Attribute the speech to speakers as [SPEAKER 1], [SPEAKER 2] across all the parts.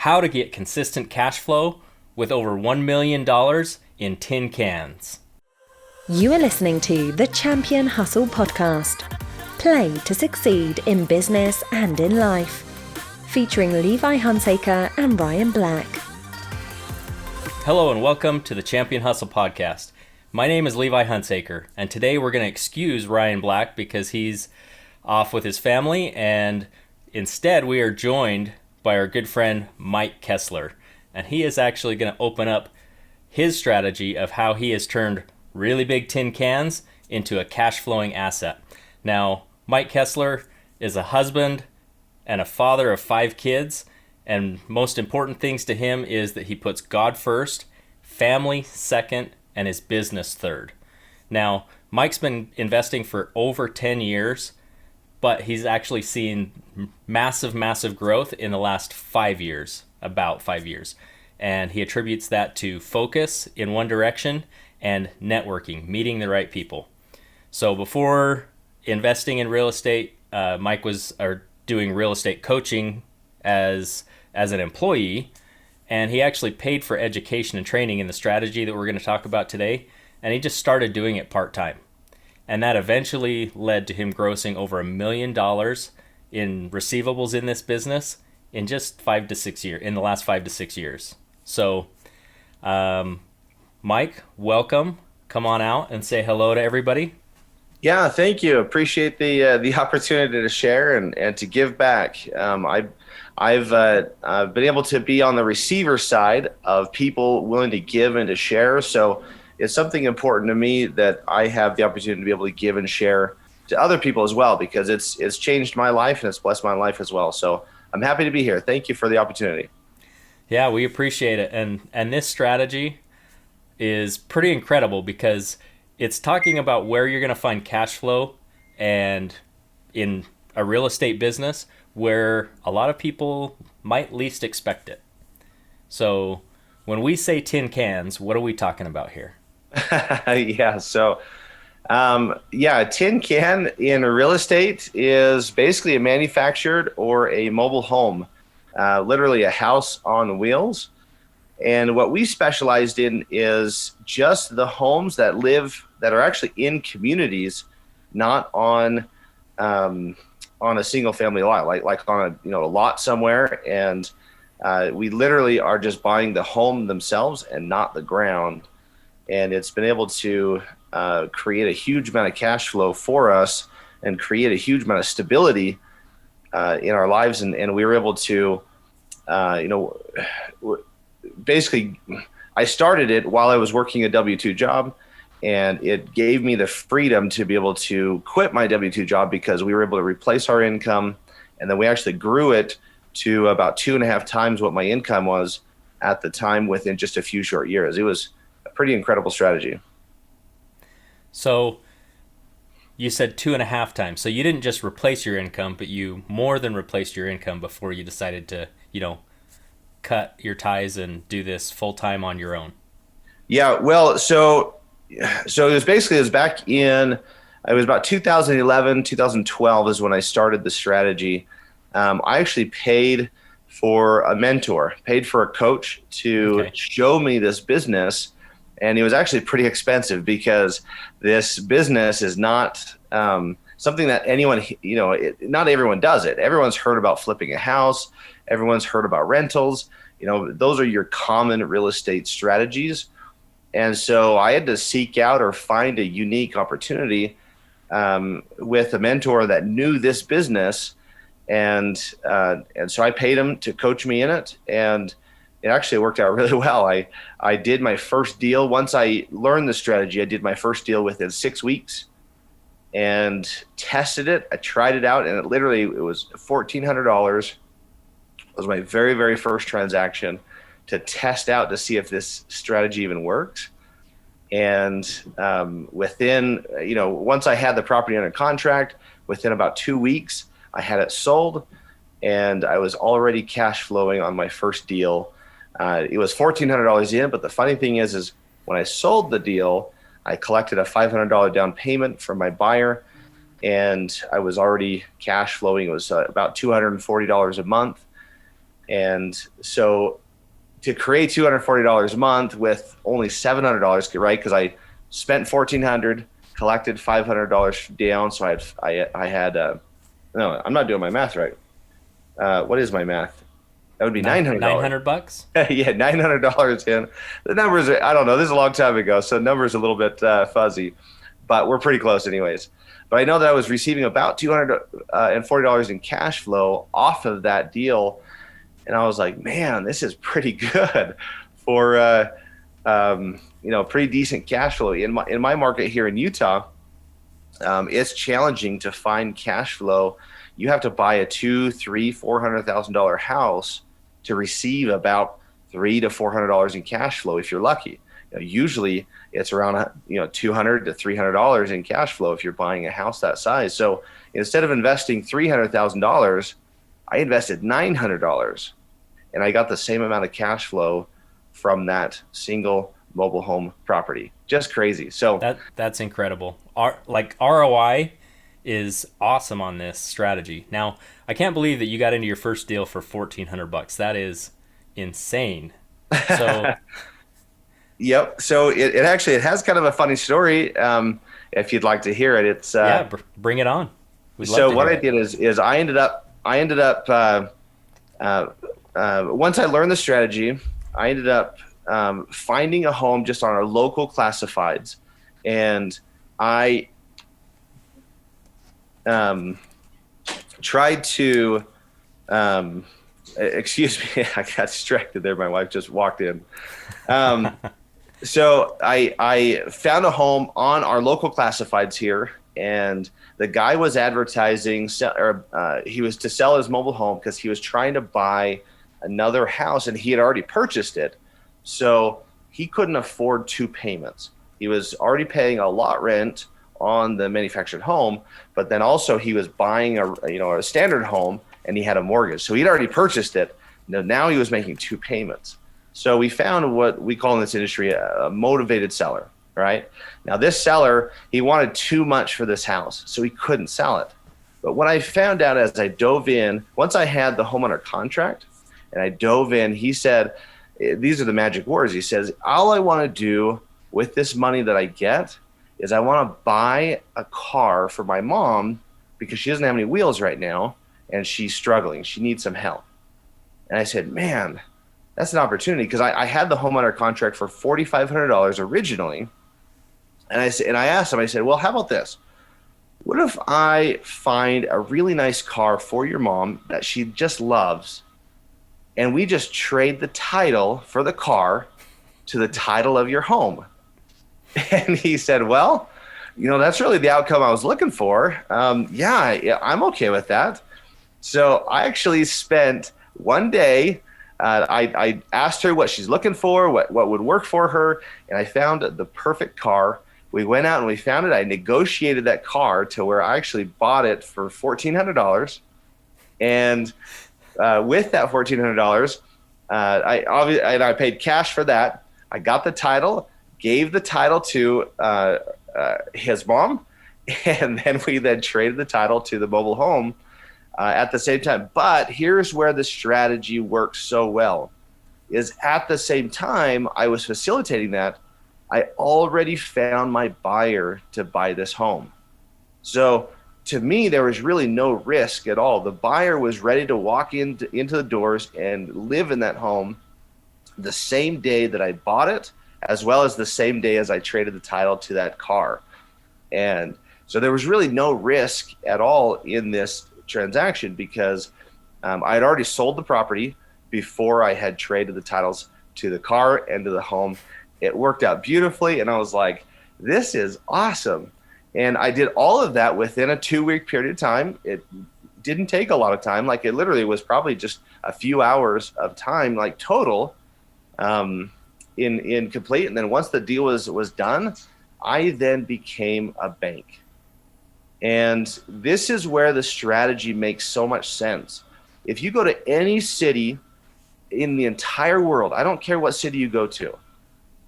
[SPEAKER 1] how to get consistent cash flow with over $1 million in tin cans.
[SPEAKER 2] You are listening to the Champion Hustle podcast. Play to succeed in business and in life. Featuring Levi Hunsaker and Ryan Black.
[SPEAKER 1] Hello and welcome to the Champion Hustle podcast. My name is Levi Hunsaker, and today we're going to excuse Ryan Black because he's off with his family, and instead we are joined by our good friend Mike KESSLER, and he is actually going to open up his strategy of how he has turned really big tin cans into a cash flowing asset. Now, Mike KESSLER is a husband and a father of 5 kids, and most important things to him is that he puts God first, family second, and his business third. Now, Mike's been investing for over 10 years, but he's actually seen massive growth in the last 5 years, about 5 years. And he attributes that to focus in one direction and networking, meeting the right people. So before investing in real estate, Mike was doing real estate coaching as an employee, and he actually paid for education and training in the strategy that we're going to talk about today, and he just started doing it part-time. And that eventually led to him grossing over $1 million in receivables in this business in just 5 to 6 years, in the last 5 to 6 years. So, Mike, welcome. Come on out and say hello to everybody.
[SPEAKER 3] Yeah, thank you. Appreciate the opportunity to share and to give back. I've been able to be on the receiver side of people willing to give and to share. So it's something important to me that I have the opportunity to be able to give and share to other people as well, because it's changed my life and it's blessed my life as well. So I'm happy to be here. Thank you for the opportunity.
[SPEAKER 1] Yeah, we appreciate it. And this strategy is pretty incredible because it's talking about where you're going to find cash flow and in a real estate business where a lot of people might least expect it. So when we say tin cans, what are we talking about here?
[SPEAKER 3] Yeah. So, a tin can in real estate is basically a manufactured or a mobile home, literally a house on wheels. And what we specialized in is just the homes that are actually in communities, not on a single family lot, like on a lot somewhere. And we literally are just buying the home themselves and not the ground. And it's been able to create a huge amount of cash flow for us and create a huge amount of stability in our lives. And we were able to, basically, I started it while I was working a W-2 job, and it gave me the freedom to be able to quit my W-2 job because we were able to replace our income, and then we actually grew it to about 2.5 times what my income was at the time within just a few short years. It was a pretty incredible strategy.
[SPEAKER 1] So you said 2.5 times. So you didn't just replace your income, but you more than replaced your income before you decided to, cut your ties and do this full time on your own.
[SPEAKER 3] Yeah, well, so it was back in, it was about 2011, 2012 is when I started the strategy. I actually paid for a mentor, paid for a coach to show me this business. And it was actually pretty expensive because this business is not something that anyone, not everyone does it. Everyone's heard about flipping a house. Everyone's heard about rentals. Those are your common real estate strategies. And so I had to seek out or find a unique opportunity with a mentor that knew this business. And so I paid him to coach me in it. And it actually worked out really well. I did my first deal. Once I learned the strategy, I did my first deal within 6 weeks and tested it. I tried it out, and it was $1,400. It was my very, very first transaction to test out to see if this strategy even works. And within, once I had the property under contract, within about 2 weeks, I had it sold, and I was already cash flowing on my first deal. It was $1,400 in, but the funny thing is when I sold the deal, I collected a $500 down payment from my buyer, and I was already cash flowing. It was about $240 a month. And so to create $240 a month with only $700, right? Because I spent $1,400, collected $500 down. So I had no, I'm not doing my math right. What is my math? That would be $900.
[SPEAKER 1] $900.
[SPEAKER 3] Yeah, $900 in. The numbers, I don't know. This is a long time ago, so the numbers a little bit fuzzy, but we're pretty close, anyways. But I know that I was receiving about $240 in cash flow off of that deal, and I was like, man, this is pretty good for pretty decent cash flow in my market here in Utah. It's challenging to find cash flow. You have to buy a $200,000, $300,000, $400,000 house to receive about $300 to $400 in cash flow if you're lucky. Usually it's around $200 to $300 in cash flow if you're buying a house that size. So instead of investing $300,000, I invested $900, and I got the same amount of cash flow from that single mobile home property. Just crazy. So
[SPEAKER 1] that's incredible. ROI is awesome on this strategy. Now, I can't believe that you got into your first deal for $1,400. That is insane. So
[SPEAKER 3] yep. So it has kind of a funny story. If you'd like to hear it, it's
[SPEAKER 1] bring it on.
[SPEAKER 3] So what I did is I ended up once I learned the strategy, I ended up finding a home just on our local classifieds, and I tried to excuse me, I got distracted there. My wife just walked in. So I found a home on our local classifieds here, and the guy was advertising, he was to sell his mobile home because he was trying to buy another house, and he had already purchased it. So he couldn't afford 2 payments. He was already paying a lot rent on the manufactured home, but then also he was buying a standard home, and he had a mortgage. So he'd already purchased it. Now he was making 2 payments. So we found what we call in this industry a motivated seller, right? Now this seller, he wanted too much for this house, so he couldn't sell it. But what I found out as I dove in, once I had the home under contract and I dove in, he said, these are the magic words. He says, all I want to do with this money that I get is I want to buy a car for my mom because she doesn't have any wheels right now and she's struggling. She needs some help. And I said, man, that's an opportunity, because I had the home under contract for $4,500 originally. And I asked him, I said, well, how about this? What if I find a really nice car for your mom that she just loves, and we just trade the title for the car to the title of your home? And he said, well, that's really the outcome I was looking for. Yeah, I'm okay with that. So I actually spent one day, I asked her what she's looking for, what would work for her, and I found the perfect car. We went out and we found it. I negotiated that car to where I actually bought it for $1,400. And with that $1,400, I paid cash for that. I got the title, gave the title to his mom, and then we traded the title to the mobile home at the same time. But here's where the strategy works so well, is at the same time I was facilitating that, I already found my buyer to buy this home. So to me, there was really no risk at all. The buyer was ready to walk into the doors and live in that home the same day that I bought it, as well as the same day as I traded the title to that car. And so there was really no risk at all in this transaction, because I had already sold the property before I had traded the titles to the car and to the home. It worked out beautifully, and I was like, this is awesome. And I did all of that within a 2-week period of time. It didn't take a lot of time. Like, it literally was probably just a few hours of time, like total, in complete. And then once the deal was done, I then became a bank. And this is where the strategy makes so much sense. If you go to any city in the entire world, I don't care what city you go to,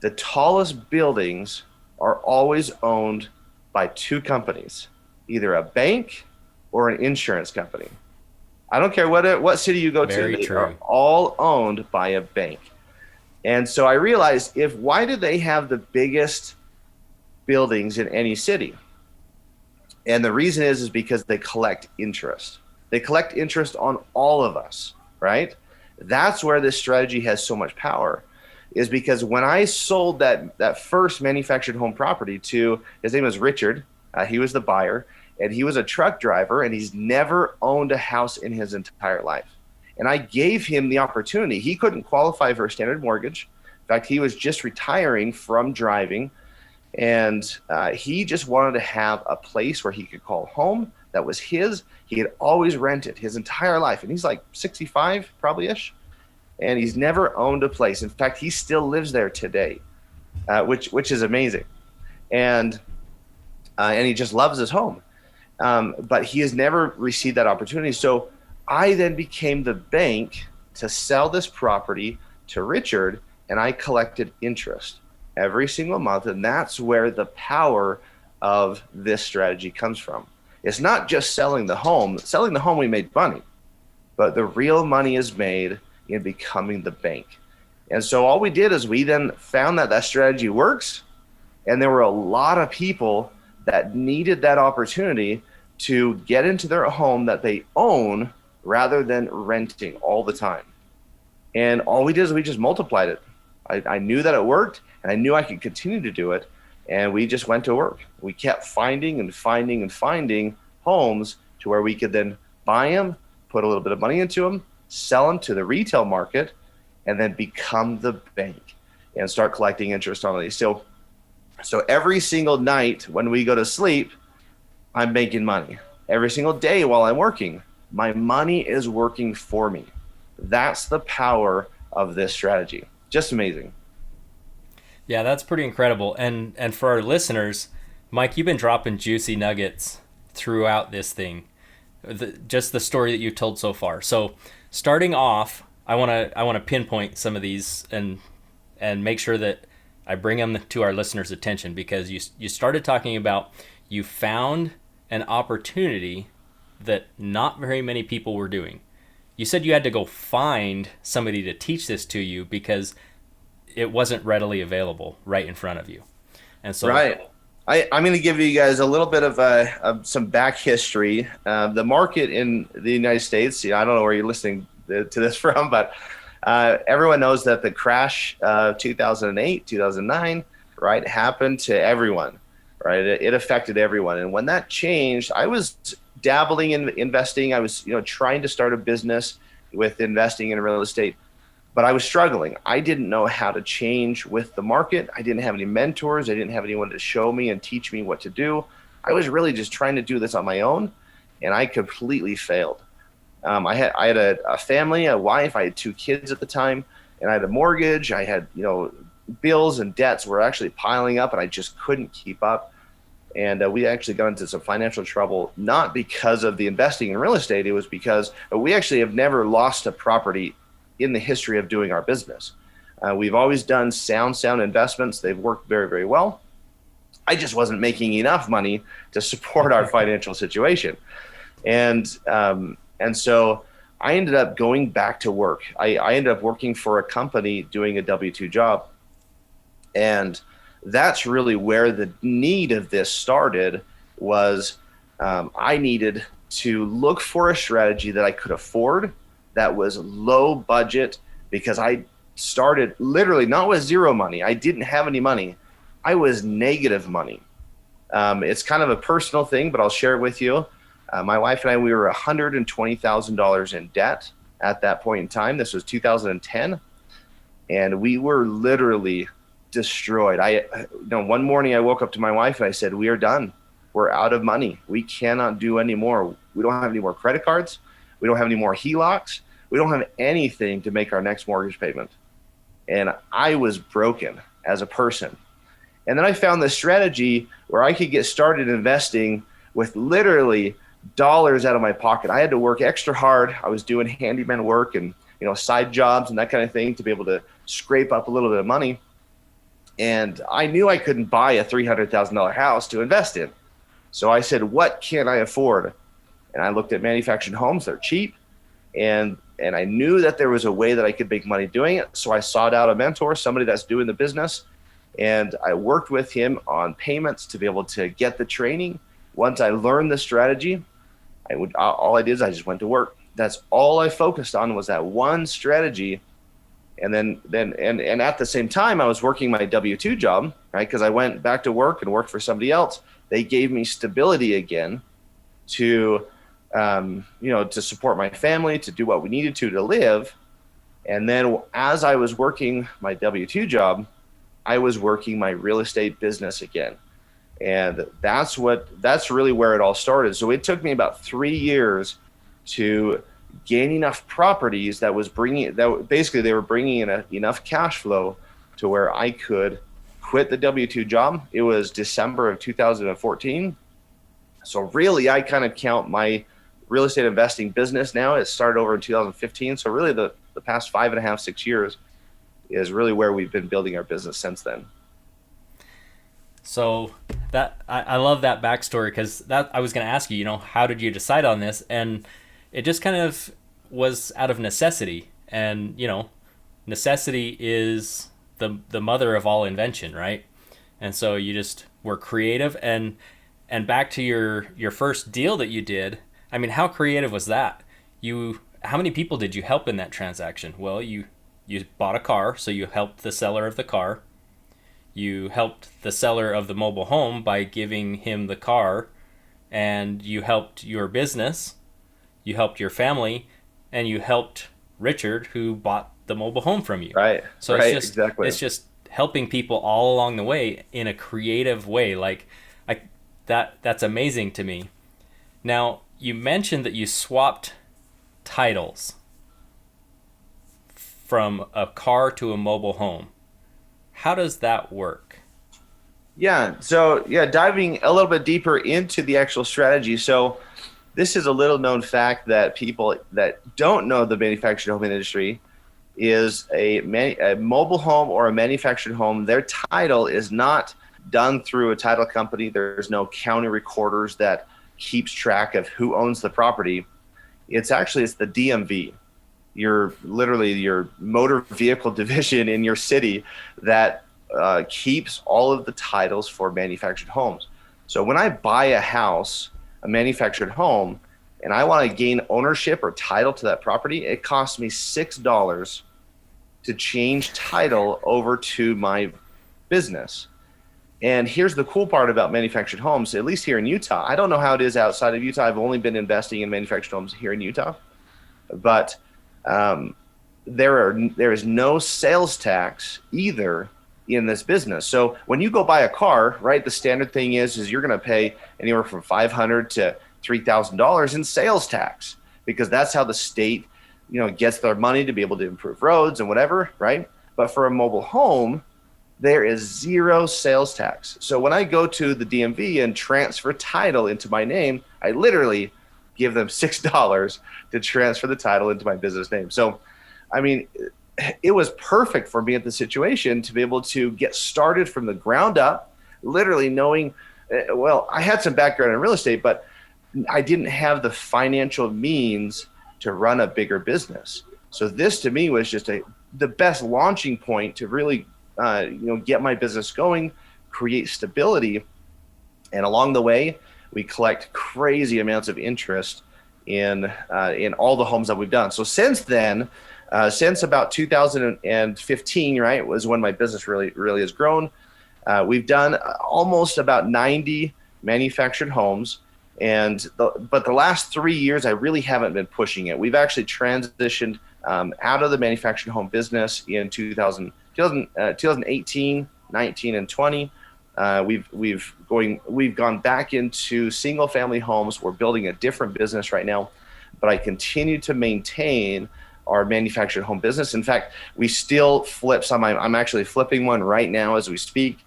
[SPEAKER 3] the tallest buildings are always owned by 2 companies, either a bank or an insurance company. I don't care what city you go to.
[SPEAKER 1] Very
[SPEAKER 3] They
[SPEAKER 1] true.
[SPEAKER 3] are all owned by a bank. And so I realized, why do they have the biggest buildings in any city? And the reason is because they collect interest. They collect interest on all of us, right? That's where this strategy has so much power, is because when I sold that first manufactured home property to, his name was Richard, he was the buyer, and he was a truck driver, and he's never owned a house in his entire life. And I gave him the opportunity. He couldn't qualify for a standard mortgage. In fact, he was just retiring from driving, and he just wanted to have a place where he could call home that was his. He had always rented his entire life, and he's like 65 probably-ish, and he's never owned a place. In fact, he still lives there today, which is amazing. And he just loves his home. But he has never received that opportunity. So I then became the bank to sell this property to Richard, and I collected interest every single month. And that's where the power of this strategy comes from. It's not just selling the home. Selling the home, we made money, but the real money is made in becoming the bank. And so all we did is we then found that strategy works. And there were a lot of people that needed that opportunity to get into their home that they own rather than renting all the time. And all we did is we just multiplied it. I knew that it worked, and I knew I could continue to do it. And we just went to work. We kept finding and finding and finding homes to where we could then buy them, put a little bit of money into them, sell them to the retail market, and then become the bank and start collecting interest on these. So every single night when we go to sleep, I'm making money. Every single day while I'm working, my money is working for me. That's the power of this strategy. Just amazing.
[SPEAKER 1] Yeah, that's pretty incredible. And for our listeners, Mike, you've been dropping juicy nuggets throughout this thing. Just the story that you told so far. So starting off, I want to pinpoint some of these and make sure that I bring them to our listeners' attention, because you started talking about you found an opportunity that not very many people were doing. You said you had to go find somebody to teach this to you because it wasn't readily available right in front of you. And so
[SPEAKER 3] right. I'm going to give you guys a little bit of some back history. The market in the United States, I don't know where you're listening to this from, but everyone knows that the crash 2008, 2009, right, happened to everyone, right? It affected everyone. And when that changed, I was dabbling in investing. I was, trying to start a business with investing in real estate, but I was struggling. I didn't know how to change with the market. I didn't have any mentors. I didn't have anyone to show me and teach me what to do. I was really just trying to do this on my own, and I completely failed. I had a family, a wife. I had 2 kids at the time, and I had a mortgage. I had, bills and debts were actually piling up, and I just couldn't keep up. And we actually got into some financial trouble, not because of the investing in real estate. It was because we actually have never lost a property in the history of doing our business. We've always done sound investments. They've worked very, very well. I just wasn't making enough money to support our financial situation. And so I ended up going back to work. I ended up working for a company doing a W-2 job. And that's really where the need of this started. Was I needed to look for a strategy that I could afford, that was low budget, because I started literally not with zero money. I didn't have any money. I was negative money. It's kind of a personal thing, but I'll share it with you. My wife and I, we were $120,000 in debt at that point in time. This was 2010. And we were literally destroyed. One morning I woke up to my wife and I said, "We are done. We're out of money. We cannot do any more. We don't have any more credit cards. We don't have any more HELOCs. We don't have anything to make our next mortgage payment." And I was broken as a person. And then I found this strategy where I could get started investing with literally dollars out of my pocket. I had to work extra hard. I was doing handyman work and side jobs and that kind of thing to be able to scrape up a little bit of money. And I knew I couldn't buy a $300,000 house to invest in. So I said, what can I afford? And I looked at manufactured homes. They're cheap. and I knew that there was a way that I could make money doing it. So I sought out a mentor, somebody that's doing the business, and I worked with him on payments to be able to get the training. Once I learned the strategy, all I did is I just went to work. That's all I focused on, was that one strategy. And then at the same time, I was working my W-2 job, right? Because I went back to work and worked for somebody else. They gave me stability again to, to support my family, to do what we needed to live. And then as I was working my W-2 job, I was working my real estate business again. And that's really where it all started. So it took me about 3 years to gain enough properties they were bringing in enough cash flow to where I could quit the W-2 job. It was December of 2014. So really, I kind of count my real estate investing business now. It started over in 2015. So really the past 5.5, 6 years is really where we've been building our business since then.
[SPEAKER 1] So that I love that backstory, because that I was going to ask you, how did you decide on this? And it just kind of was out of necessity. And, necessity is the mother of all invention, right? And so you just were creative. And back to your first deal that you did, I mean, how creative was that? How many people did you help in that transaction? Well, you bought a car, so you helped the seller of the car. You helped the seller of the mobile home by giving him the car, and you helped your business, you helped your family, and you helped Richard, who bought the mobile home from you.
[SPEAKER 3] Right.
[SPEAKER 1] So
[SPEAKER 3] right,
[SPEAKER 1] exactly. It's just helping people all along the way in a creative way. That's amazing to me. Now, you mentioned that you swapped titles from a car to a mobile home. How does that work?
[SPEAKER 3] Yeah. So diving a little bit deeper into the actual strategy. So this is a little known fact that people that don't know the manufactured home industry is a mobile home or a manufactured home. Their title is not done through a title company. There's no county recorders that keeps track of who owns the property. It's the DMV. Your motor vehicle division in your city that keeps all of the titles for manufactured homes. So when I buy a house, a manufactured home, and I want to gain ownership or title to that property, it costs me $6 to change title over to my business. And here's the cool part about manufactured homes, at least here in Utah. I don't know how it is outside of Utah. I've only been investing in manufactured homes here in Utah, but there is no sales tax either in this business. So when you go buy a car, right, the standard thing is you're going to pay anywhere from $500 to $3,000 in sales tax, because that's how the state, gets their money to be able to improve roads and whatever, right? But for a mobile home, there is zero sales tax. So when I go to the DMV and transfer title into my name, I literally give them $6 to transfer the title into my business name. So, I mean, it was perfect for me at the situation to be able to get started from the ground up, literally knowing, I had some background in real estate, but I didn't have the financial means to run a bigger business. So this to me was just the best launching point to really, get my business going, create stability. And along the way, we collect crazy amounts of interest in all the homes that we've done. So since then, since about 2015, right, was when my business really has grown. We've done almost about 90 manufactured homes. But the last 3 years, I really haven't been pushing it. We've actually transitioned out of the manufactured home business in 2018, 19, and 20. We've gone back into single family homes. We're building a different business right now, but I continue to maintain our manufactured home business. In fact, we still flip some. I'm actually flipping one right now as we speak.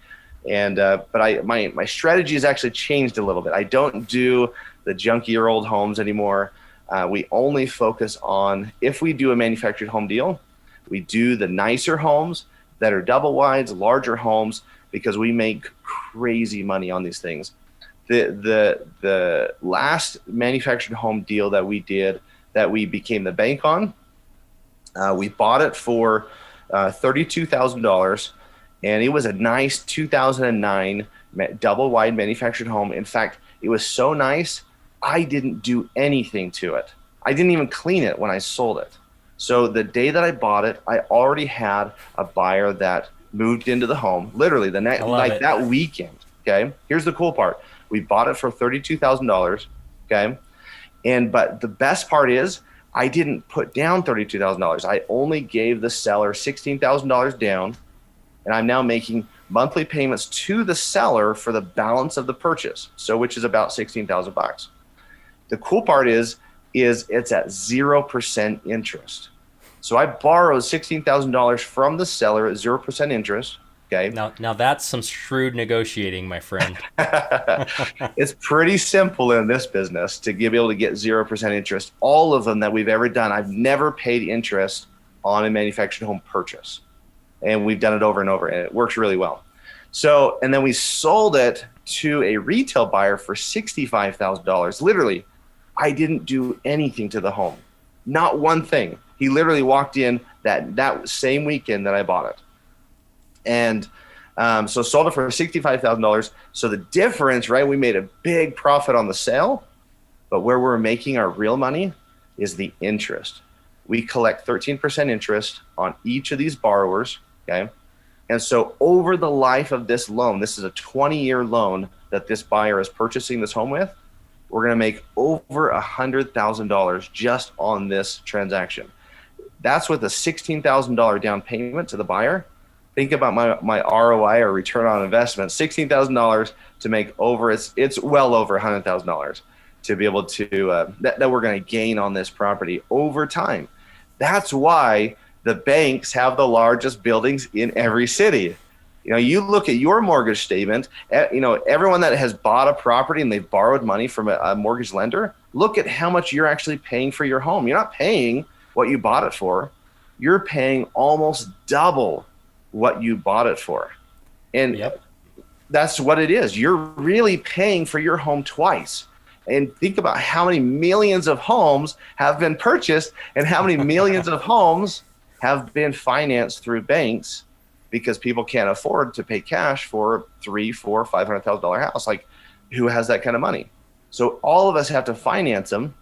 [SPEAKER 3] But my strategy has actually changed a little bit. I don't do the junkier old homes anymore. We only focus on, if we do a manufactured home deal, we do the nicer homes that are double wides, larger homes, because we make crazy money on these things. The last manufactured home deal that we did that we became the bank on. We bought it for $32,000, and it was a nice 2009 double wide manufactured home. In fact, it was so nice, I didn't do anything to it. I didn't even clean it when I sold it. So the day that I bought it, I already had a buyer that moved into the home, literally that weekend. Okay. Here's the cool part. We bought it for $32,000. Okay. But the best part is I didn't put down $32,000. I only gave the seller $16,000 down, and I'm now making monthly payments to the seller for the balance of the purchase. So, which is about $16,000. The cool part is it's at 0% interest. So I borrowed $16,000 from the seller at 0% interest. Okay.
[SPEAKER 1] Now that's some shrewd negotiating, my friend.
[SPEAKER 3] It's pretty simple in this business to be able to get 0% interest. All of them that we've ever done, I've never paid interest on a manufactured home purchase. And we've done it over and over, and it works really well. So, and then we sold it to a retail buyer for $65,000. Literally, I didn't do anything to the home. Not one thing. He literally walked in that same weekend that I bought it. And so sold it for $65,000. So the difference, right, we made a big profit on the sale, but where we're making our real money is the interest. We collect 13% interest on each of these borrowers, okay? And so over the life of this loan, this is a 20-year loan that this buyer is purchasing this home with, we're going to make over $100,000 just on this transaction. That's with a $16,000 down payment to the buyer. Think about my ROI, or return on investment. $16,000 to make over, it's well over $100,000 to be able to that we're going to gain on this property over time. That's why the banks have the largest buildings in every city. You know, you look at your mortgage statement, you know, everyone that has bought a property and they've borrowed money from a mortgage lender, look at how much you're actually paying for your home. You're not paying what you bought it for. You're paying almost double what you bought it for. And that's what it is. You're really paying for your home twice. And think about how many millions of homes have been purchased and how many millions of homes have been financed through banks because people can't afford to pay cash for $300,000, $400,000, $500,000 house. Like, who has that kind of money? So all of us have to finance them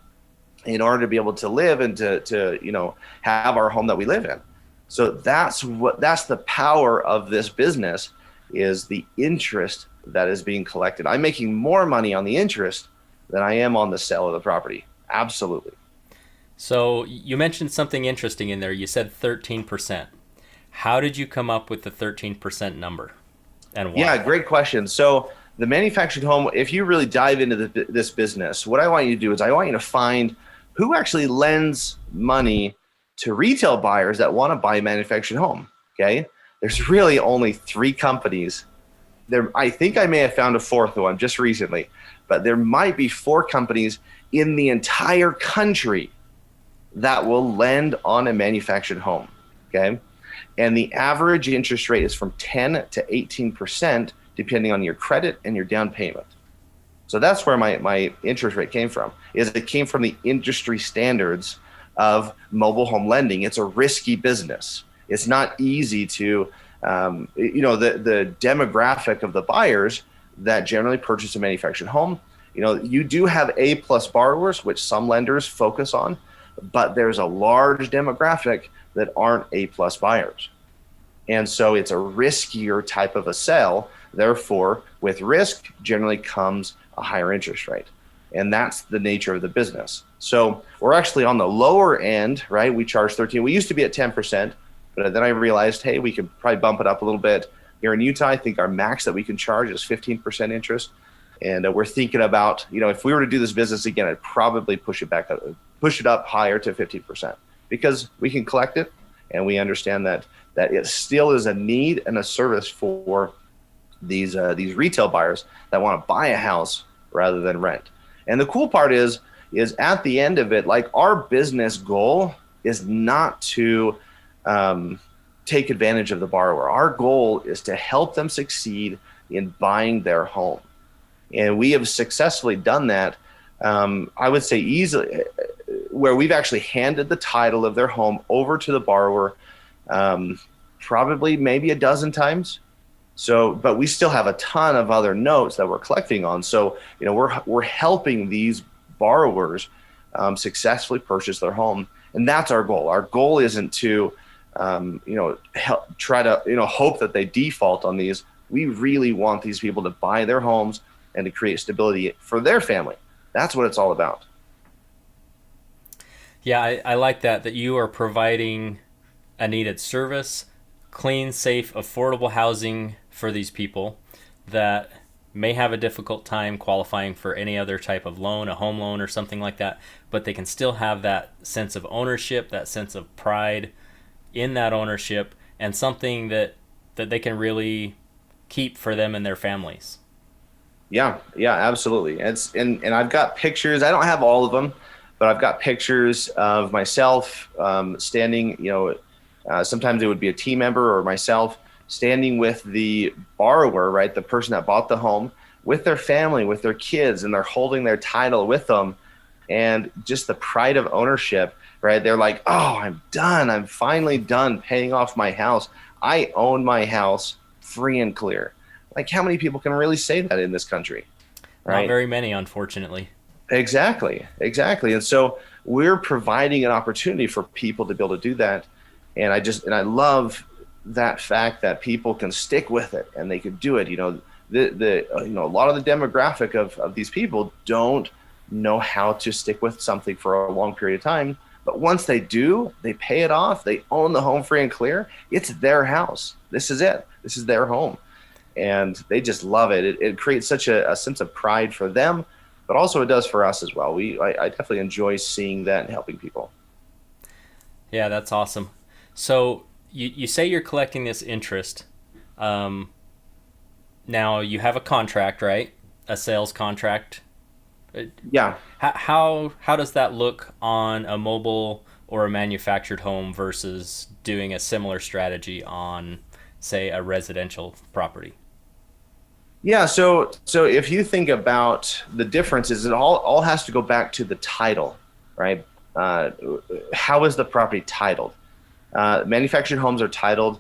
[SPEAKER 3] in order to be able to live and to you know, have our home that we live in. So that's the power of this business, is the interest that is being collected. I'm making more money on the interest than I am on the sale of the property. Absolutely.
[SPEAKER 1] So you mentioned something interesting in there. You said 13%. How did you come up with the 13% number, and why?
[SPEAKER 3] Yeah, great question. So the manufactured home, if you really dive into this business, what I want you to do is I want you to find who actually lends money to retail buyers that want to buy a manufactured home. Okay. There's really only 3 companies. I think I may have found a 4th one just recently, but there might be 4 companies in the entire country that will lend on a manufactured home. Okay. And the average interest rate is from 10 to 18%, depending on your credit and your down payment. So that's where my interest rate came from. It came from the industry standards of mobile home lending. It's a risky business. It's not easy to, you know, the demographic of the buyers that generally purchase a manufactured home. You know, you do have A+ borrowers, which some lenders focus on, but there's a large demographic that aren't A+ buyers. And so it's a riskier type of a sale. Therefore, with risk generally comes a higher interest rate. And that's the nature of the business. So we're actually on the lower end, right? We charge 13. We used to be at 10%, but then I realized, hey, we could probably bump it up a little bit. Here in Utah, I think our max that we can charge is 15% interest. And we're thinking about, you know, if we were to do this business again, I'd probably push it up higher to 15%, because we can collect it, and we understand that it still is a need and a service for these retail buyers that want to buy a house rather than rent. And the cool part is at the end of it, like, our business goal is not to take advantage of the borrower. Our goal is to help them succeed in buying their home. And we have successfully done that. I would say easily, where we've actually handed the title of their home over to the borrower, probably maybe a dozen times. So, but we still have a ton of other notes that we're collecting on. So, we're helping these borrowers successfully purchase their home, and that's our goal. Our goal isn't to, try to, hope that they default on these. We really want these people to buy their homes and to create stability for their family. That's what it's all about.
[SPEAKER 1] Yeah, I like that you are providing a needed service, clean, safe, affordable housing for these people that may have a difficult time qualifying for any other type of loan, a home loan or something like that, but they can still have that sense of ownership, that sense of pride in that ownership, and something that they can really keep for them and their families. Yeah,
[SPEAKER 3] absolutely. And I've got pictures. I don't have all of them, but I've got pictures of myself standing, sometimes it would be a team member or myself standing with the borrower, right? The person that bought the home, with their family, with their kids, and they're holding their title with them. And just the pride of ownership, right? They're like, oh, I'm done. I'm finally done paying off my house. I own my house free and clear. Like, how many people can really say that in this country? Right?
[SPEAKER 1] Not very many, unfortunately.
[SPEAKER 3] Exactly. And so we're providing an opportunity for people to be able to do that. And I love that fact that people can stick with it and they could do it. A lot of the demographic of these people don't know how to stick with something for a long period of time. But once they do, they pay it off. They own the home free and clear. It's their house. This is it. This is their home. And they just love it. It creates such a sense of pride for them, but also it does for us as well. I definitely enjoy seeing that and helping people.
[SPEAKER 1] Yeah, that's awesome. So you say you're collecting this interest. Now you have a contract, right? A sales contract.
[SPEAKER 3] Yeah.
[SPEAKER 1] How does that look on a mobile or a manufactured home versus doing a similar strategy on, say, a residential property?
[SPEAKER 3] Yeah, so if you think about the differences, it all has to go back to the title, right? How is the property titled? Manufactured homes are titled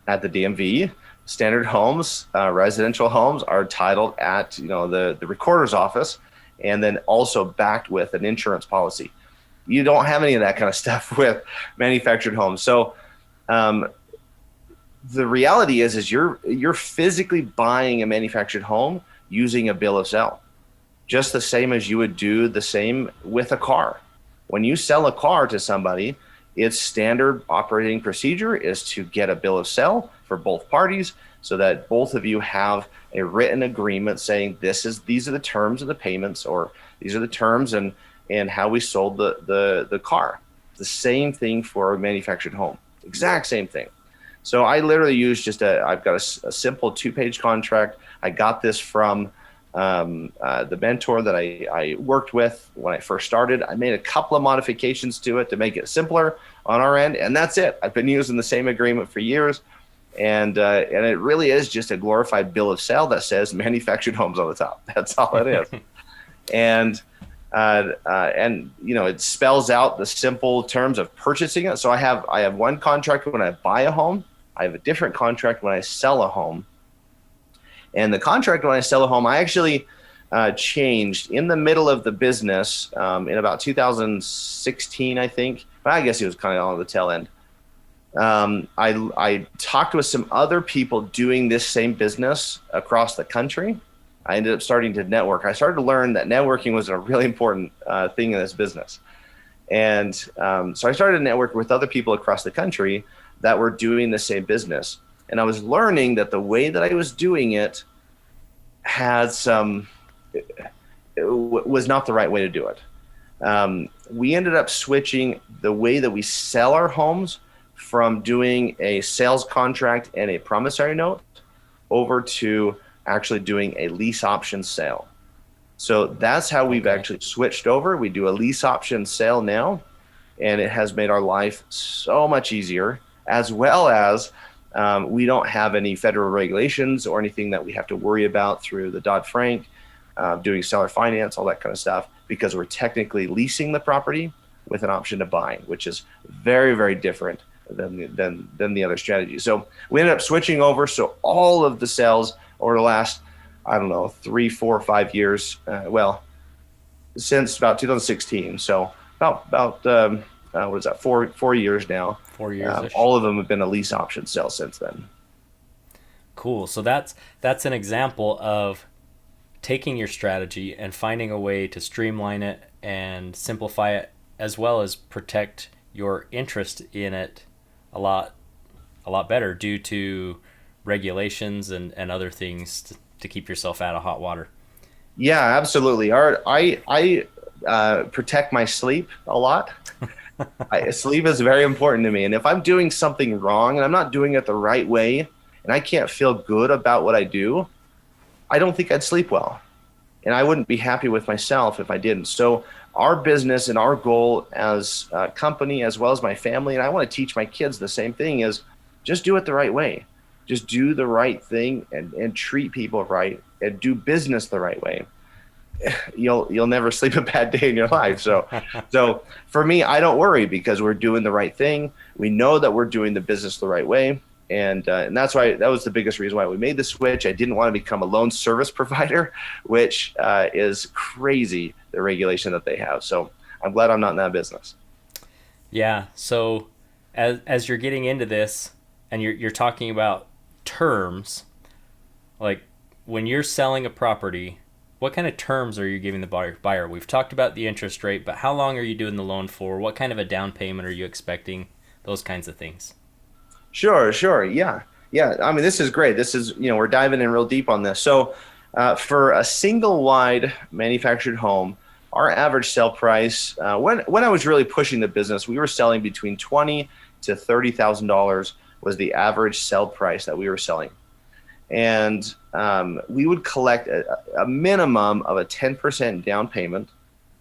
[SPEAKER 3] at the DMV. Standard homes, residential homes, are titled at the recorder's office, and then also backed with an insurance policy. You don't have any of that kind of stuff with manufactured homes. So the reality is you're physically buying a manufactured home using a bill of sale, just the same as you would do the same with a car. When you sell a car to somebody, its standard operating procedure is to get a bill of sale for both parties so that both of you have a written agreement saying these are the terms of the payments, or these are the terms and how we sold the car. The same thing for a manufactured home, exact same thing. So I literally use I've got a simple 2-page contract. I got this from the mentor that I worked with when I first started. I made a couple of modifications to it to make it simpler on our end, and that's it. I've been using the same agreement for years, and it really is just a glorified bill of sale that says manufactured homes on the top. That's all it is. And it spells out the simple terms of purchasing it. So I have one contract when I buy a home. I have a different contract when I sell a home. And the contract when I sell a home, I actually changed in the middle of the business in about 2016, I think. I guess it was kind of on the tail end. I talked with some other people doing this same business across the country. I ended up starting to network. I started to learn that networking was a really important thing in this business. And so I started to network with other people across the country that were doing the same business. And I was learning that the way that I was doing it was not the right way to do it. We ended up switching the way that we sell our homes from doing a sales contract and a promissory note over to actually doing a lease option sale. So that's how we've actually switched over. We do a lease option sale now, and it has made our life so much easier, as well as we don't have any federal regulations or anything that we have to worry about through the Dodd-Frank, doing seller finance, all that kind of stuff, because we're technically leasing the property with an option to buy, which is very, very different than the other strategy. So we ended up switching over. So all of the sales over the last, I don't know, 3, 4, 5 years, since about 2016. So about what is that, 4 years now.
[SPEAKER 1] 4 years.
[SPEAKER 3] All of them have been a lease option sale since then.
[SPEAKER 1] Cool. So that's an example of taking your strategy and finding a way to streamline it and simplify it, as well as protect your interest in it a lot better due to regulations and other things to keep yourself out of hot water.
[SPEAKER 3] Yeah, absolutely. I protect my sleep a lot. Sleep is very important to me. And if I'm doing something wrong and I'm not doing it the right way and I can't feel good about what I do, I don't think I'd sleep well. And I wouldn't be happy with myself if I didn't. So our business and our goal as a company, as well as my family, and I want to teach my kids the same thing, is just do it the right way. Just do the right thing and treat people right and do business the right way. You'll never sleep a bad day in your life. So for me, I don't worry because we're doing the right thing. We know that we're doing the business the right way. And that's why that was the biggest reason why we made the switch. I didn't want to become a loan service provider, which is crazy, the regulation that they have. So I'm glad I'm not in that business.
[SPEAKER 1] Yeah. So as you're getting into this and you're talking about terms, like when you're selling a property, what kind of terms are you giving the buyer? We've talked about the interest rate, but how long are you doing the loan for? What kind of a down payment are you expecting? Those kinds of things.
[SPEAKER 3] Sure. Yeah. I mean, this is great. This is, we're diving in real deep on this. So for a single wide manufactured home, our average sale price, when I was really pushing the business, we were selling between $20,000 to $30,000 was the average sell price that we were selling. And we would collect a minimum of a 10% down payment.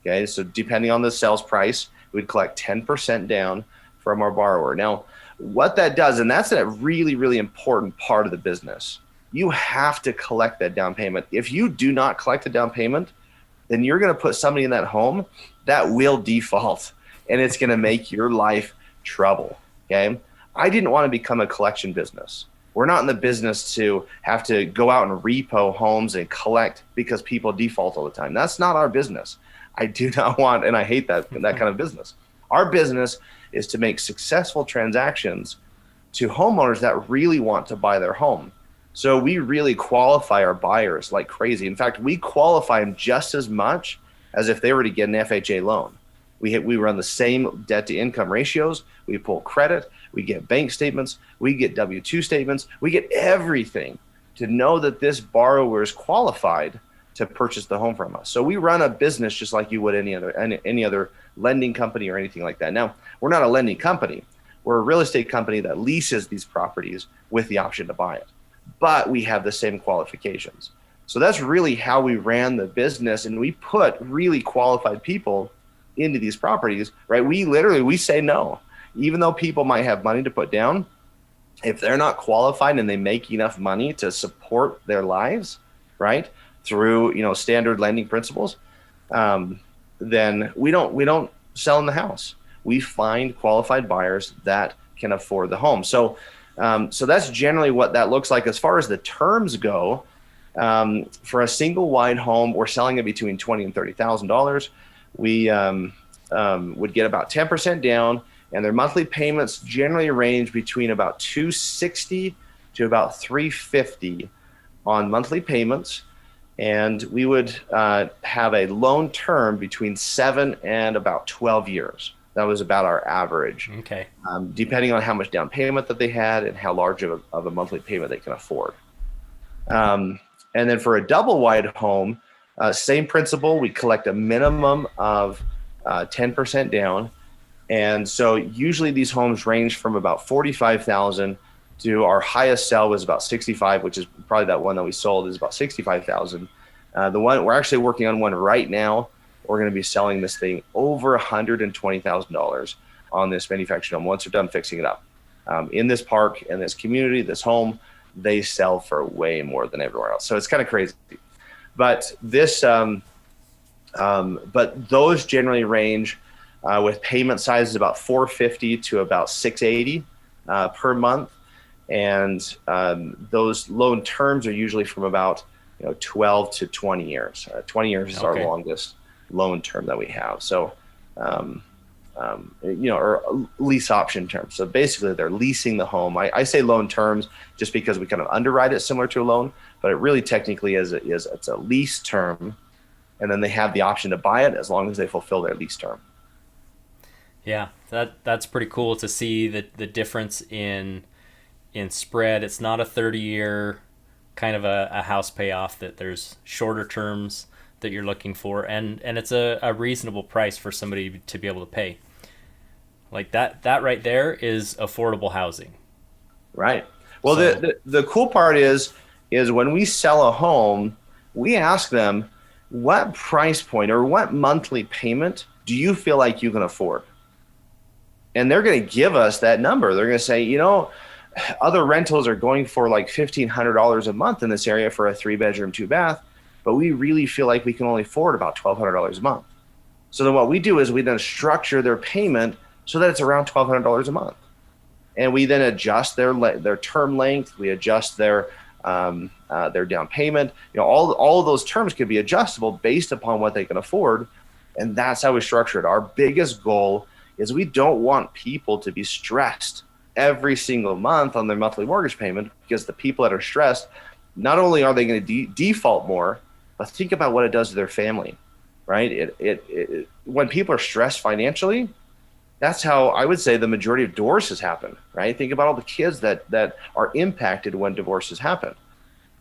[SPEAKER 3] Okay. So depending on the sales price, we'd collect 10% down from our borrower. Now, what that does, and that's a really, really important part of the business, you have to collect that down payment. If you do not collect the down payment, then you're going to put somebody in that home that will default, and it's going to make your life trouble. Okay. I didn't want to become a collection business. We're not in the business to have to go out and repo homes and collect because people default all the time. That's not our business. I do not want, and I hate that kind of business. Our business is to make successful transactions to homeowners that really want to buy their home. So we really qualify our buyers like crazy. In fact, we qualify them just as much as if they were to get an FHA loan. We run the same debt to income ratios. We pull credit. We get bank statements. We get W-2 statements. We get everything to know that this borrower is qualified to purchase the home from us. So we run a business just like you would any other lending company or anything like that. Now, we're not a lending company. We're a real estate company that leases these properties with the option to buy it. But we have the same qualifications. So that's really how we ran the business, and we put really qualified people into these properties, right? We say no. Even though people might have money to put down, if they're not qualified and they make enough money to support their lives, right, through standard lending principles, then we don't sell in the house. We find qualified buyers that can afford the home. So that's generally what that looks like. As far as the terms go, for a single wide home, we're selling it between $20,000 and $30,000. We would get about 10% down, and their monthly payments generally range between about $260 to about $350 on monthly payments. And we would have a loan term between 7 and about 12 years. That was about our average.
[SPEAKER 1] Okay.
[SPEAKER 3] Depending on how much down payment that they had and how large of a monthly payment they can afford. And then for a double wide home, same principle. We collect a minimum of 10% down. And so usually these homes range from about $45,000 to our highest sell was about 65, which is probably that one that we sold is about 65,000. The one we're actually working on one right now. We're going to be selling this thing over $120,000 on this manufactured home once we're done fixing it up. In this park, in this community, this home, they sell for way more than everywhere else. So it's kind of crazy. But this, but those generally range with payment sizes about $450 to about $680 per month. And those loan terms are usually from about 12 to 20 years. 20 years is our longest loan term that we have. So, or lease option terms. So basically they're leasing the home. I say loan terms just because we kind of underwrite it similar to a loan, but it really technically it's a lease term. And then they have the option to buy it as long as they fulfill their lease term.
[SPEAKER 1] Yeah, that's pretty cool to see the difference in spread. It's not a 30-year kind of a house payoff, that there's shorter terms that you're looking for, and it's a reasonable price for somebody to be able to pay. Like that right there is affordable housing.
[SPEAKER 3] Right. Well, so, the cool part is when we sell a home, we ask them, what price point or what monthly payment do you feel like you can afford? And they're going to give us that number. They're going to say, other rentals are going for like $1,500 a month in this area for a 3-bedroom, 2-bath, but we really feel like we can only afford about $1,200 a month. So then what we do is we then structure their payment so that it's around $1,200 a month. And we then adjust their term length. We adjust their down payment. All of those terms could be adjustable based upon what they can afford. And that's how we structure it. Our biggest goal is we don't want people to be stressed every single month on their monthly mortgage payment, because the people that are stressed, not only are they going to default more, but think about what it does to their family, right? When people are stressed financially, that's how I would say the majority of divorces happen, right? Think about all the kids that are impacted when divorces happen.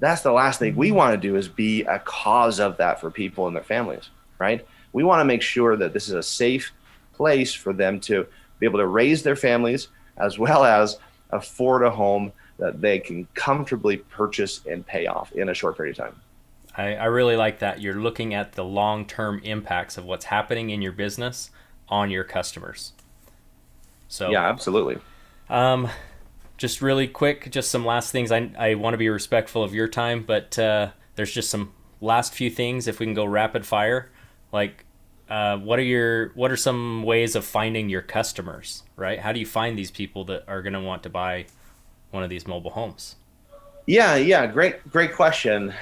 [SPEAKER 3] That's the last thing we want to do, is be a cause of that for people and their families, right? We want to make sure that this is a safe place for them to be able to raise their families, as well as afford a home that they can comfortably purchase and pay off in a short period of time.
[SPEAKER 1] I really like that. You're looking at the long-term impacts of what's happening in your business on your customers. So
[SPEAKER 3] yeah, absolutely.
[SPEAKER 1] Just really quick, just some last things. I want to be respectful of your time, but there's just some last few things, if we can go rapid fire. Like, what are some ways of finding your customers, right? How do you find these people that are going to want to buy one of these mobile homes?
[SPEAKER 3] Yeah. Great question.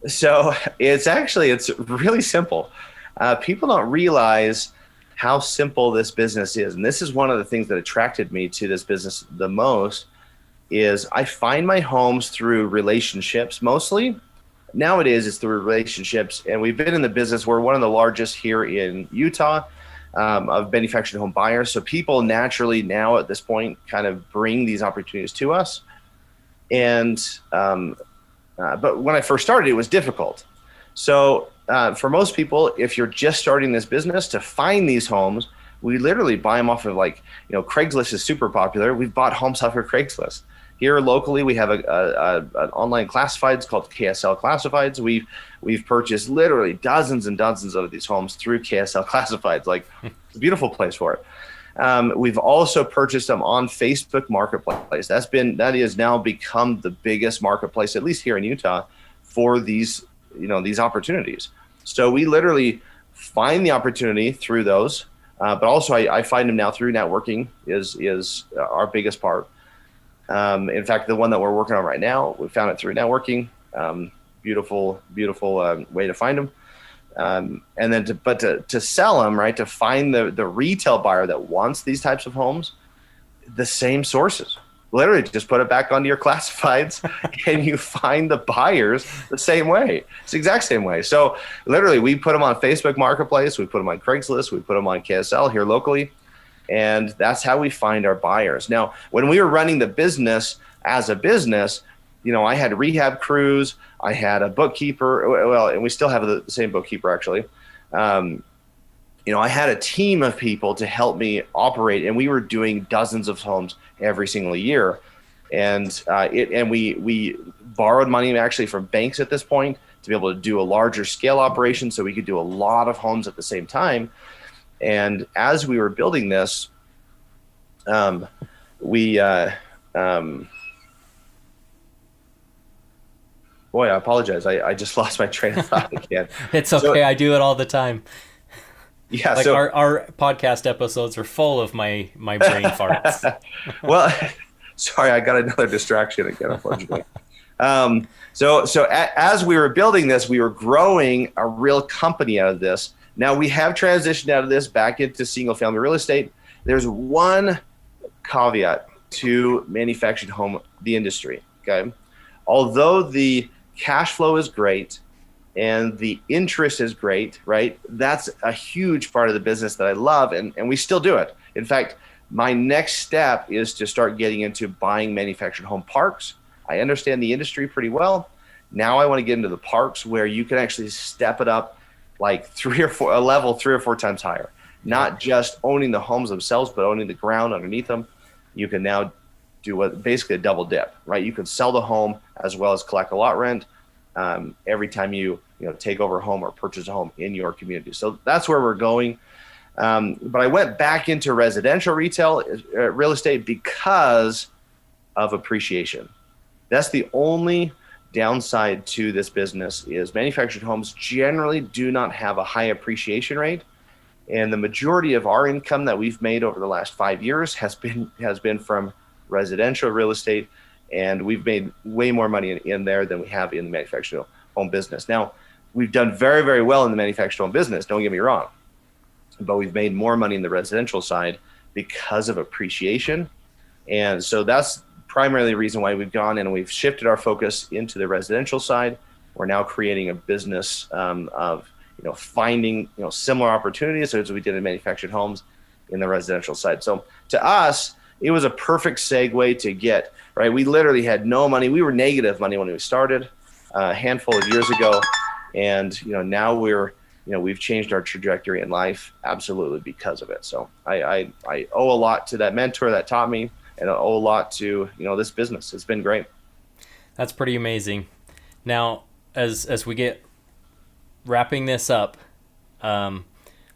[SPEAKER 3] So it's really simple. People don't realize how simple this business is. And this is one of the things that attracted me to this business the most, is I find my homes through relationships mostly. Nowadays it's through relationships, and we've been in the business. We're one of the largest here in Utah of manufactured home buyers. So people naturally now at this point kind of bring these opportunities to us. And but when I first started, it was difficult. So for most people, if you're just starting this business, to find these homes, we literally buy them off of Craigslist is super popular. We've bought homes off of Craigslist. Here locally, we have an online classifieds called KSL Classifieds. We've purchased literally dozens and dozens of these homes through KSL Classifieds. Like, it's a beautiful place for it. We've also purchased them on Facebook Marketplace. That has now become the biggest marketplace, at least here in Utah, for these opportunities. So we literally find the opportunity through those, but also I find them now through networking is our biggest part. In fact, the one that we're working on right now, we found it through networking. Beautiful way to find them. And then to sell them, right, to find the retail buyer that wants these types of homes, the same sources. Literally just put it back onto your classifieds and you find the buyers the same way. It's the exact same way. So literally we put them on Facebook Marketplace, we put them on Craigslist, we put them on KSL here locally, and that's how we find our buyers. Now, when we were running the business as a business, I had rehab crews, I had a bookkeeper, and we still have the same bookkeeper actually. I had a team of people to help me operate, and we were doing dozens of homes every single year. And we borrowed money actually from banks at this point to be able to do a larger scale operation, so we could do a lot of homes at the same time. And as we were building this, boy, I apologize. I just lost my train of thought again.
[SPEAKER 1] It's okay. I do it all the time.
[SPEAKER 3] Yeah.
[SPEAKER 1] Like
[SPEAKER 3] So,
[SPEAKER 1] our podcast episodes are full of my brain farts.
[SPEAKER 3] well, sorry, I got another distraction again, unfortunately. As we were building this, we were growing a real company out of this. Now we have transitioned out of this back into single family real estate. There's one caveat to manufactured home, the industry. Okay. Although the cash flow is great and the interest is great, right? That's a huge part of the business that I love, and we still do it. In fact, my next step is to start getting into buying manufactured home parks. I understand the industry pretty well. Now I want to get into the parks where you can actually step it up like a level 3 or 4 times higher. Not just owning the homes themselves, but owning the ground underneath them. You can now do basically a double dip, right? You can sell the home as well as collect a lot rent every time you take over a home or purchase a home in your community. So that's where we're going. But I went back into residential retail real estate because of appreciation. That's the only downside to this business is manufactured homes generally do not have a high appreciation rate. And the majority of our income that we've made over the last 5 years has been from residential real estate. And we've made way more money in there than we have in the manufactured home business. Now, we've done very, very well in the manufactured home business, don't get me wrong. But we've made more money in the residential side because of appreciation. And so that's primarily the reason why we've gone and we've shifted our focus into the residential side. We're now creating a business of finding similar opportunities as we did in manufactured homes in the residential side. So to us, it was a perfect segue to get, right? We literally had no money. We were negative money when we started a handful of years ago. And now we've changed our trajectory in life absolutely because of it. So I owe a lot to that mentor that taught me, and I owe a lot to this business. It's been great.
[SPEAKER 1] That's pretty amazing. Now, as we get wrapping this up,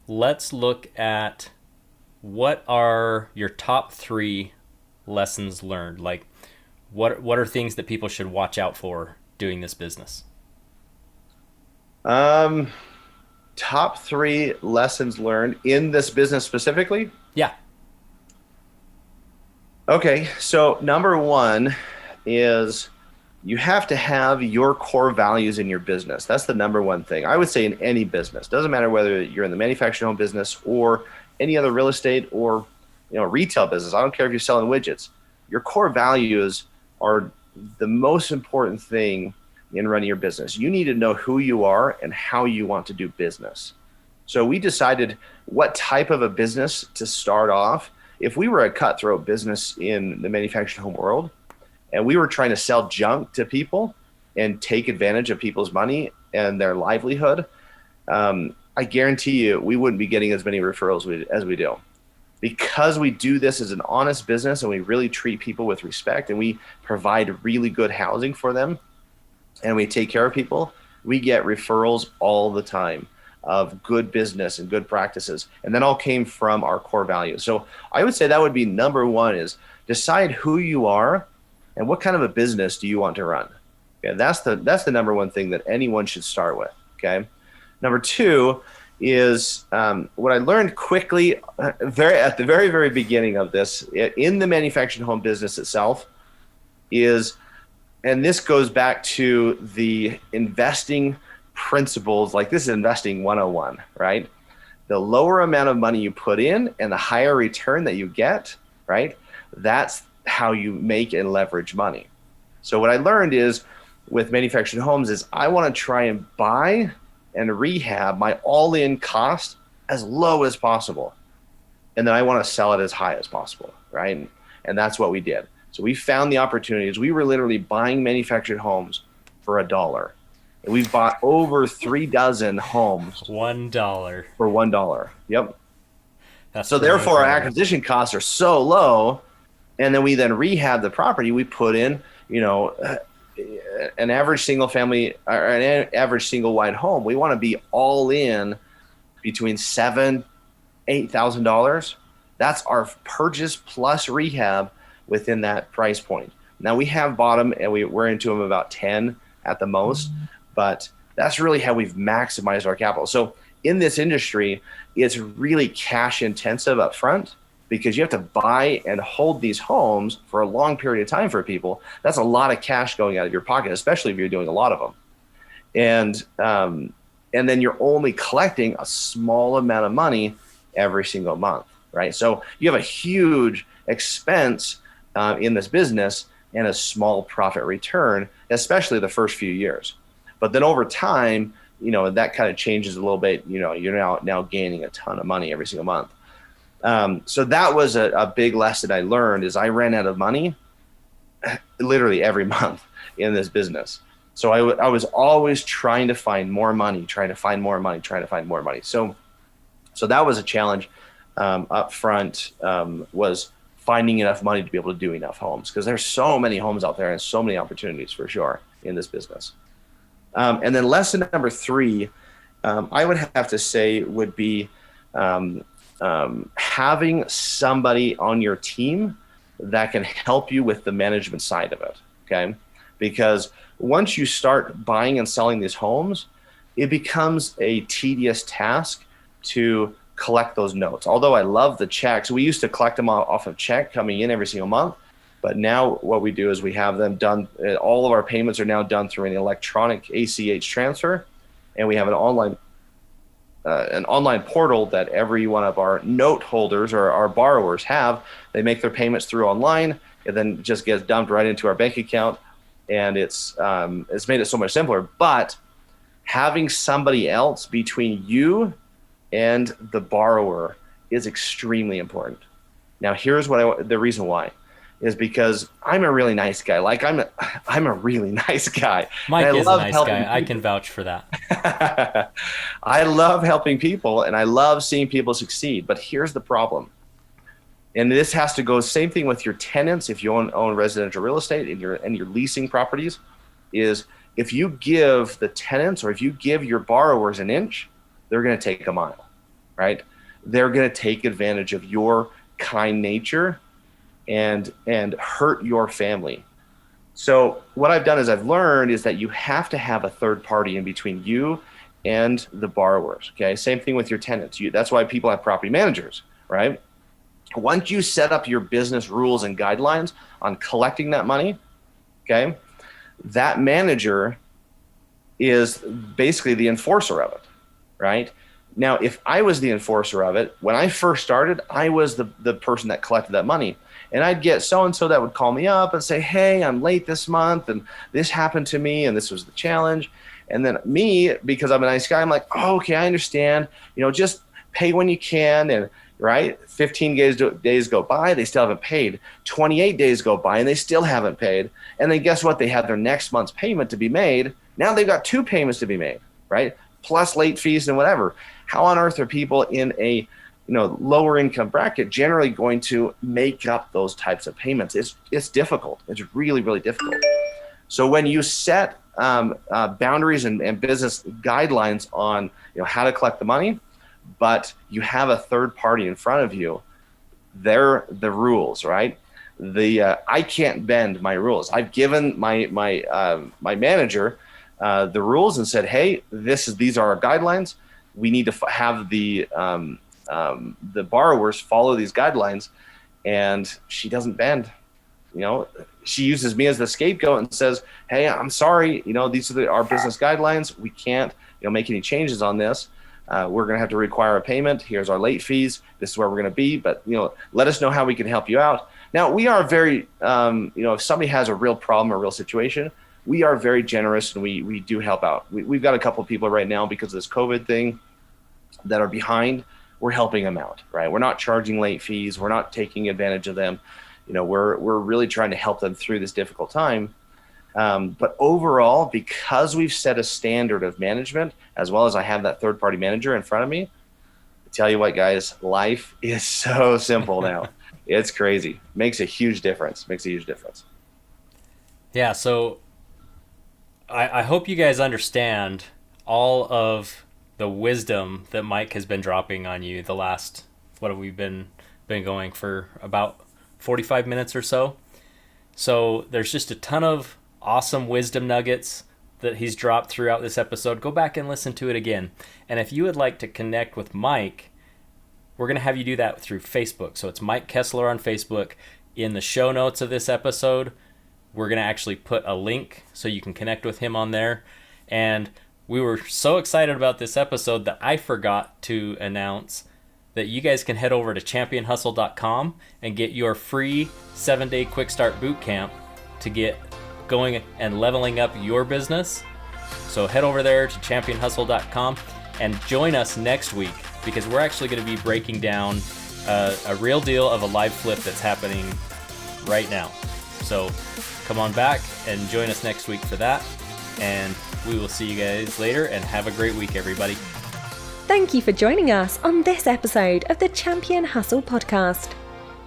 [SPEAKER 1] let's look at what are your top 3 lessons learned. Like, what are things that people should watch out for doing this business?
[SPEAKER 3] Top 3 lessons learned in this business specifically?
[SPEAKER 1] Yeah.
[SPEAKER 3] Okay, so number 1 is you have to have your core values in your business. That's the number 1 thing. I would say in any business. Doesn't matter whether you're in the manufactured home business or any other real estate or retail business. I don't care if you're selling widgets. Your core values are the most important thing in running your business. You need to know who you are and how you want to do business. So we decided what type of a business to start off. If we were a cutthroat business in the manufactured home world and we were trying to sell junk to people and take advantage of people's money and their livelihood, I guarantee you we wouldn't be getting as many referrals as we do. Because we do this as an honest business and we really treat people with respect and we provide really good housing for them and we take care of people, we get referrals all the time of good business and good practices. And that all came from our core values. So I would say that would be number 1 is decide who you are and what kind of a business do you want to run. Okay, that's the number 1 thing that anyone should start with. Okay. Number 2 is what I learned quickly at the very, very beginning of this in the manufactured home business itself is, and this goes back to the investing principles, like this is investing 101, right? The lower amount of money you put in and the higher return that you get, right? That's how you make and leverage money. So what I learned is with manufactured homes is I want to try and buy and rehab my all-in cost as low as possible. And then I want to sell it as high as possible, right? And that's what we did. So we found the opportunities. We were literally buying manufactured homes for $1. And we've bought over 3 dozen homes.
[SPEAKER 1] $1.
[SPEAKER 3] For $1. Yep.
[SPEAKER 1] That's
[SPEAKER 3] so therefore our acquisition costs are so low. And then we rehab the property. We put in, an average single family or an average single wide home. We want to be all in between $7,000-8,000. That's our purchase plus rehab within that price point. Now we have bottom and we're into them about 10 at the most, but that's really how we've maximized our capital. So in this industry, it's really cash intensive up front because you have to buy and hold these homes for a long period of time for people. That's a lot of cash going out of your pocket, especially if you're doing a lot of them. And then you're only collecting a small amount of money every single month, right? So you have a huge expense in this business and a small profit return, especially the first few years. But then over time, that kind of changes a little bit. You're now gaining a ton of money every single month. So that was a big lesson I learned is I ran out of money literally every month in this business. So I was always trying to find more money, trying to find more money. So that was a challenge up front, was finding enough money to be able to do enough homes, because there's so many homes out there and so many opportunities for sure in this business. And then lesson number 3, I would have to say would be having somebody on your team that can help you with the management side of it, okay? Because once you start buying and selling these homes, it becomes a tedious task to collect those notes. Although I love the checks, we used to collect them off of check coming in every single month. But now what we do is we have them done. All of our payments are now done through an electronic ACH transfer. And we have an online portal that every one of our note holders or our borrowers have. They make their payments through online. It then just gets dumped right into our bank account. And it's made it so much simpler. But having somebody else between you and the borrower is extremely important. Now, here's the reason why is because I'm a really nice guy. Like I'm a really nice guy.
[SPEAKER 1] Mike is a nice guy. I can vouch for that.
[SPEAKER 3] I love helping people and I love seeing people succeed. But here's the problem. And this has to go same thing with your tenants. If you own residential real estate and you're leasing properties, is if you give the tenants or if you give your borrowers an inch, they're going to take a mile, right? They're going to take advantage of your kind nature and hurt your family. So what I've done is I've learned is that you have to have a third party in between you and the borrowers. Okay, same thing with your tenants. That's why people have property managers, right? Once you set up your business rules and guidelines on collecting that money, okay, that manager is basically the enforcer of it, right? Now, if I was the enforcer of it, when I first started, I was the person that collected that money. And I'd get so-and-so that would call me up and say, hey, I'm late this month and this happened to me and this was the challenge. And then me, because I'm a nice guy, I'm like, oh, okay, I understand. Just pay when you can. And right, 15 days go by, they still haven't paid. 28 days go by and they still haven't paid. And then guess what? They have their next month's payment to be made. Now they've got 2 payments to be made, right? Plus late fees and whatever. How on earth are people in a lower income bracket generally going to make up those types of payments? It's difficult. It's really, really difficult. So when you set boundaries and business guidelines on how to collect the money, but you have a third party in front of you, they're the rules, right? I can't bend my rules. I've given my manager the rules and said, hey, these are our guidelines. We need to have the borrowers follow these guidelines, and she doesn't bend. She uses me as the scapegoat and says, hey, I'm sorry, these are our business guidelines. We can't make any changes on this. We're going to have to require a payment. Here's our late fees. This is where we're going to be, but let us know how we can help you out. Now, we are very if somebody has a real problem or real situation, we are very generous and we do help out. We've got a couple of people right now because of this COVID thing that are behind. We're helping them out, right? We're not charging late fees. We're not taking advantage of them. We're really trying to help them through this difficult time. But overall, because we've set a standard of management, as well as I have that third party manager in front of me, I tell you what, guys, life is so simple now. It's crazy. Makes a huge difference.
[SPEAKER 1] Yeah. So I hope you guys understand all of the wisdom that Mike has been dropping on you the last, what have we been going for, about 45 minutes or so. So there's just a ton of awesome wisdom nuggets that he's dropped throughout this episode, go back and listen to it again. And if you would like to connect with Mike, we're going to have you do that through Facebook. So it's Mike Kessler on Facebook. In the show notes of this episode, we're going to actually put a link so you can connect with him on there. And we were so excited about this episode that I forgot to announce that you guys can head over to championhustle.com and get your free 7-day quick start boot camp to get going and leveling up your business. So head over there to championhustle.com and join us next week, because we're actually going to be breaking down a real deal of a live flip that's happening right now. So come on back and join us next week for that. And we will see you guys later, and have a great week, everybody.
[SPEAKER 2] Thank you for joining us on this episode of the Champion Hustle podcast.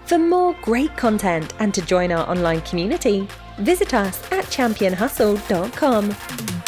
[SPEAKER 2] For more great content and to join our online community, visit us at championhustle.com.